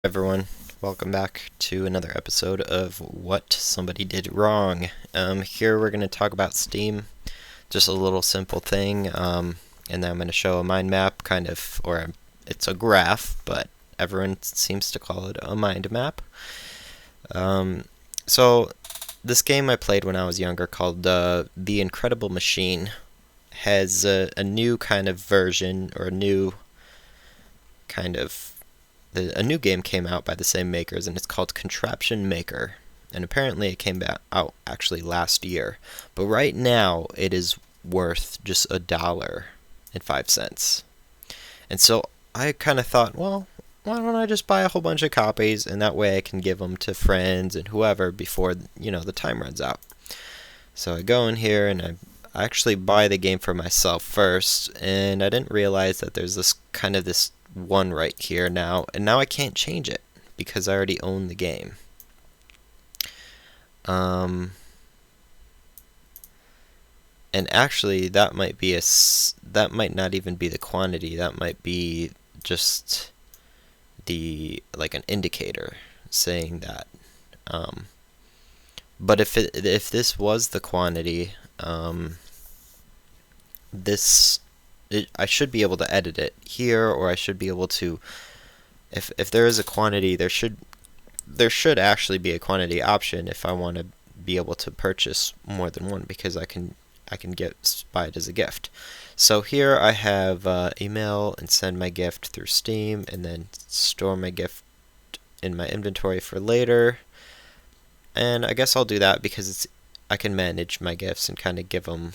Everyone, welcome back to another episode of What Somebody Did Wrong. Here we're going to talk about Steam, just a little simple thing, and then I'm going to show a mind map, it's a graph, but everyone seems to call it a mind map. So, this game I played when I was younger called The Incredible Machine has a new kind of version, or a new game came out by the same makers, and it's called Contraption Maker. And apparently it came out actually last year. But right now it is worth just $1.05. And so I kind of thought, well, why don't I just buy a whole bunch of copies, and that way I can give them to friends and whoever before, the time runs out. So I go in here and I actually buy the game for myself first, and I didn't realize that there's this one right here now, and now I can't change it because I already own the game. And actually, that might not even be the quantity. That might be just an indicator saying that. But if this was the quantity, I should be able to edit it here, or I should be able to, if there is a quantity, there should actually be a quantity option if I want to be able to purchase more than one, because I can buy it as a gift. So here I have email and send my gift through Steam, and then store my gift in my inventory for later. And I guess I'll do that because I can manage my gifts and kind of give them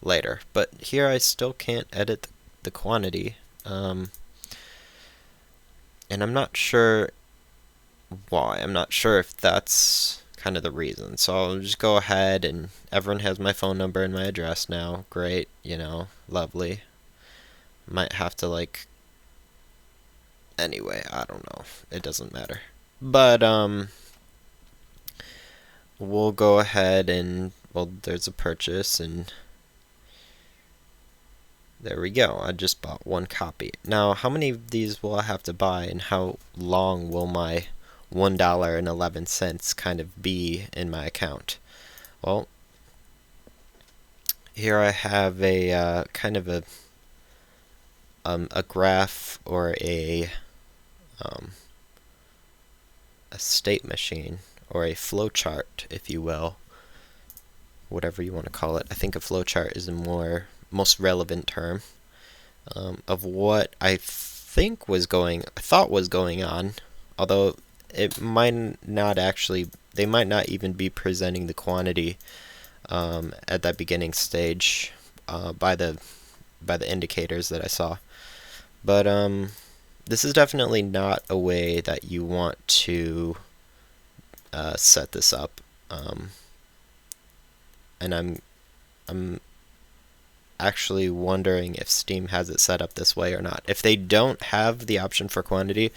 later. But here I still can't edit the quantity, and I'm not sure why. I'm not sure if that's kind of the reason. So I'll just go ahead, and everyone has my phone number and my address now. Great, lovely. Might have to anyway, I don't know. It doesn't matter. But we'll go ahead and, well, there's a purchase, and there we go. I just bought one copy. Now, how many of these will I have to buy, and how long will my $1.11 kind of be in my account? Well, here I have a kind of a graph, or a state machine, or a flowchart, if you will, whatever you want to call it. I think a flowchart is a most relevant term of what I thought was going on, although it might not actually. They might not even be presenting the quantity at that beginning stage by the indicators that I saw. But this is definitely not a way that you want to set this up, and I'm actually wondering if Steam has it set up this way or not. If they don't have the option for quantity,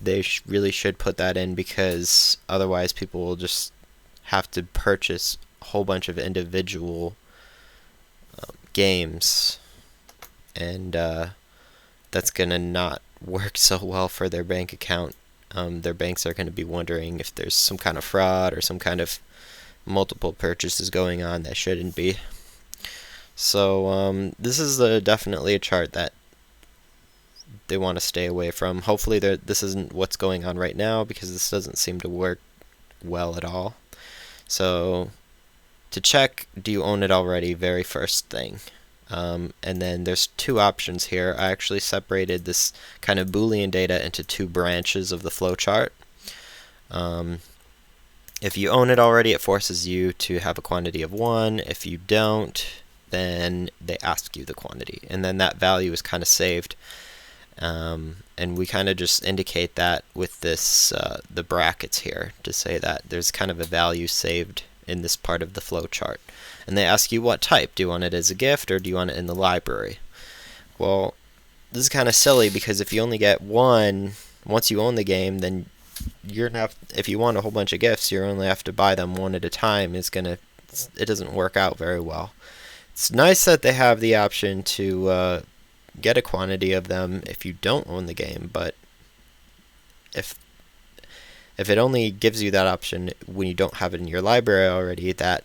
they really should put that in, because otherwise people will just have to purchase a whole bunch of individual games, and that's gonna not work so well for their bank account. Their banks are going to be wondering if there's some kind of fraud or some kind of multiple purchases going on that shouldn't be. So this is definitely a chart that they want to stay away from. Hopefully this isn't what's going on right now, because this doesn't seem to work well at all. So to check, do you own it already? Very first thing. And then there's two options here. I actually separated this kind of Boolean data into two branches of the flowchart. If you own it already, it forces you to have a quantity of 1. If you don't, then they ask you the quantity, and then that value is kind of saved. And we kind of just indicate that with this the brackets here, to say that there's kind of a value saved in this part of the flowchart. And they ask you what type. Do you want it as a gift, or do you want it in the library? Well, this is kind of silly, because if you only get one, once you own the game, then if you want a whole bunch of gifts, you only have to buy them one at a time. It doesn't work out very well. It's nice that they have the option to get a quantity of them if you don't own the game, but if it only gives you that option when you don't have it in your library already, that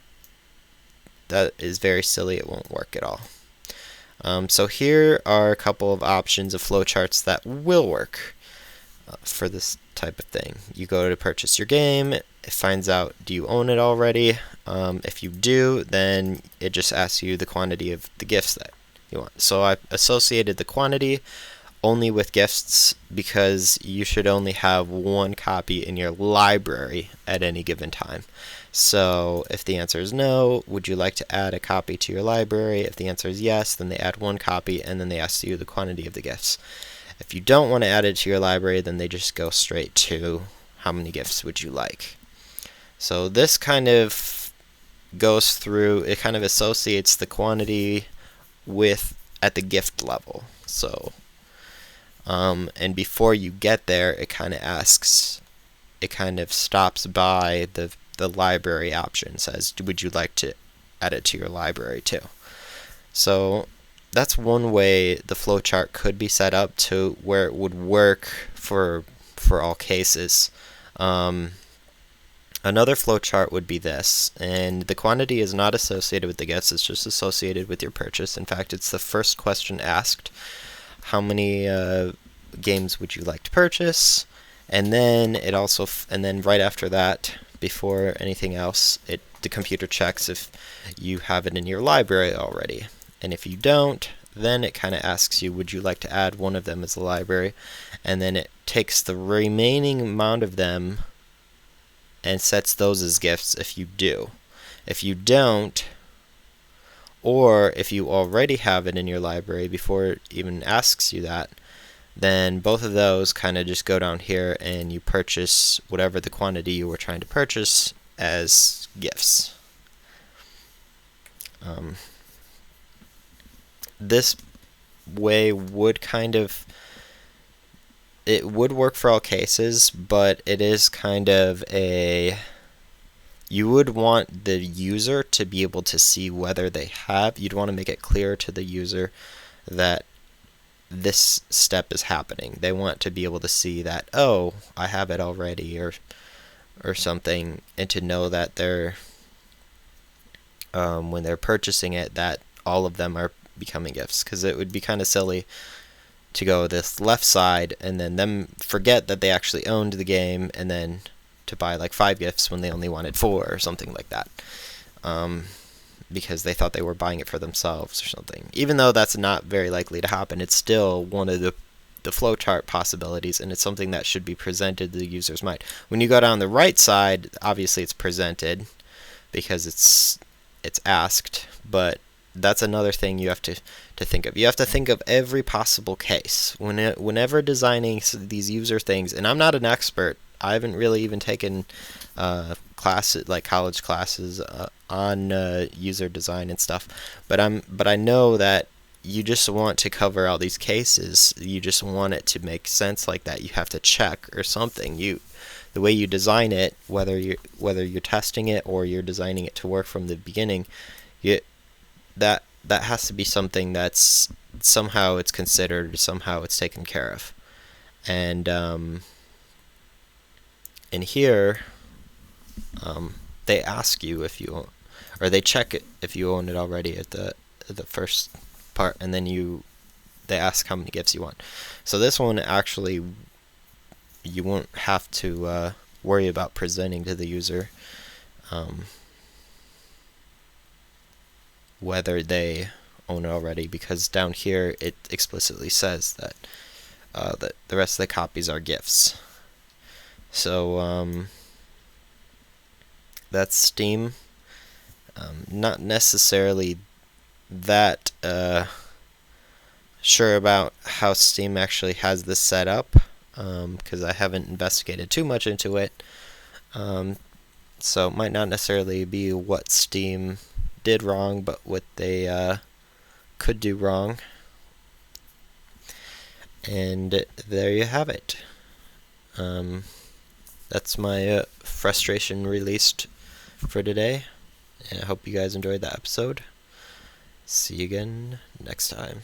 is very silly. It won't work at all. So here are a couple of options of flowcharts that will work for this type of thing. You go to purchase your game, it finds out, do you own it already? If you do, then it just asks you the quantity of the gifts that you want. So I associated the quantity only with gifts because you should only have one copy in your library at any given time. So if the answer is no, would you like to add a copy to your library? If the answer is yes, then they add one copy, and then they ask you the quantity of the gifts. If you don't want to add it to your library, then they just go straight to how many gifts would you like. So this kind of goes through, it kind of associates the quantity with at the gift level. So and before you get there, it kind of asks, it kind of stops by the library option, says, would you like to add it to your library too? So that's one way the flowchart could be set up to where it would work for all cases. Another flowchart would be this, and the quantity is not associated with the gifts, it's just associated with your purchase. In fact, it's the first question asked. How many games would you like to purchase? And then it also, and then right after that, before anything else, the computer checks if you have it in your library already. And if you don't, then it kind of asks you, would you like to add one of them as a library? And then it takes the remaining amount of them and sets those as gifts if you do. If you don't, or if you already have it in your library before it even asks you that, then both of those kind of just go down here and you purchase whatever the quantity you were trying to purchase as gifts. This way would it would work for all cases, but it is kind of you would want the user to be able to see whether they have, you'd want to make it clear to the user that this step is happening. They want to be able to see that, oh, I have it already, or something, and to know that they're when they're purchasing it, that all of them are becoming gifts, because it would be kind of silly to go this left side and then them forget that they actually owned the game and then to buy like 5 gifts when they only wanted 4 or something like that, because they thought they were buying it for themselves or something. Even though that's not very likely to happen, it's still one of the flowchart possibilities, and it's something that should be presented to the user's mind. When you go down the right side, obviously it's presented because it's asked, but that's another thing you have to think of. You have to think of every possible case whenever designing these user things. And I'm not an expert. I haven't really even taken classes, like college classes, on user design and stuff. But I know that you just want to cover all these cases. You just want it to make sense like that. You have to check or something. The way you design it, whether you're testing it or you're designing it to work from the beginning, that has to be something that's somehow it's considered, somehow it's taken care of. And in here, they ask you if you, or they check it if you own it already at the first part, and then they ask how many gifts you want. So this one actually, you won't have to worry about presenting to the user whether they own it already, because down here it explicitly says that the rest of the copies are gifts. So that's Steam. Not necessarily that sure about how Steam actually has this set up, because I haven't investigated too much into it. So it might not necessarily be what Steam did wrong, but what they could do wrong. And there you have it. That's my frustration released for today. And I hope you guys enjoyed that episode. See you again next time.